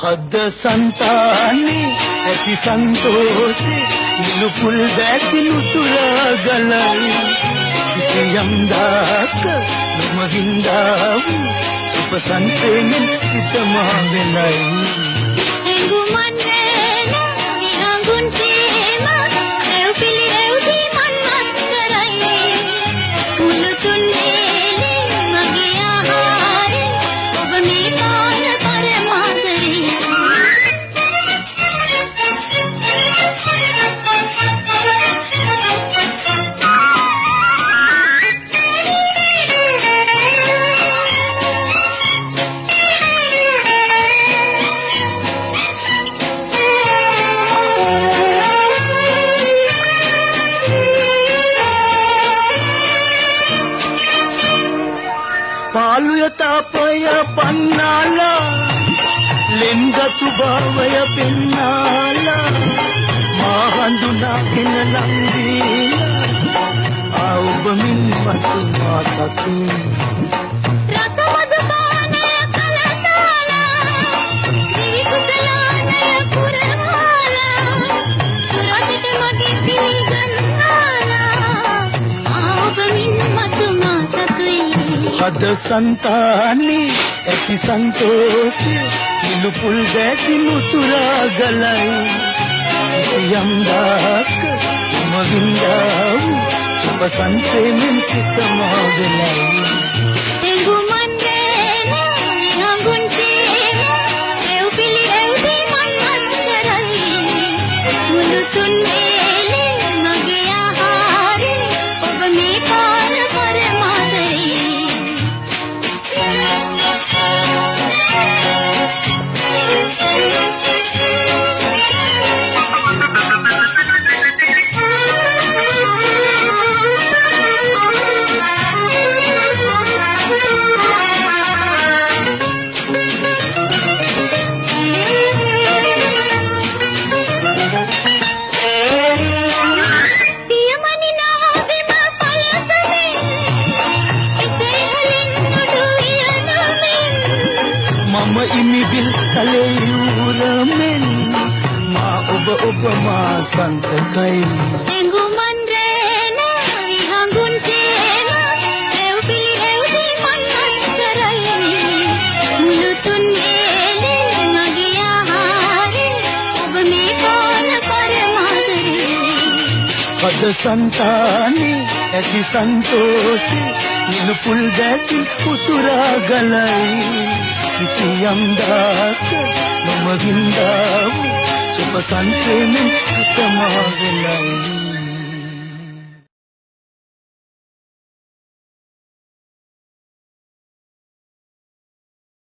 අද సంతాනේ ඇති සන්තෝෂේ නිලුපුල් දැති නුතුරා ගලයි කිසියම් දාක නොමගින්දා වූ සුප සංප්‍රේමෙන් සිත මා වෙනයි පාලුය තාපය පන්නාලා ලෙන්ගතු භාවය පෙන්නාලා මා හඳුනාගෙන ලං දීලා ආ ඔබ මින් මතු මා සතු රසමද පානය කලතාලා දිවි කුසලානය පුරවාලා සුරදිට මගේ පිළිගන්නාලා ආ ඔබ මින් මතු මා සතුයි අද సంతాනේ ඇති සන්තෝෂේ නිලුපුල් දැති නුතුරා ගලයි කිසියම් දාක මගින්දා වූ සුප සංප්‍රේමෙන් සිත මා වෙනයි මම ඉමිබිල් කලේ යූරමෙන් මා ඔබ මා සන්තකයි එඟුමන් රේන විහඟුන් සේන එව්පිලි එව්දී මන්නත් කරයි මුළුතුන් වේලේ මගේ ආහාරේ ඔබ මේ කාල පරමාදරේ අද సంతాනේ ඇති සන්තෝෂේ නිලුපුල් දැති උතුරා ගලයි කිසියම් දාක නොමගින්දා වූ සුප සංප්‍රේමෙන් සිත මා වෙනයි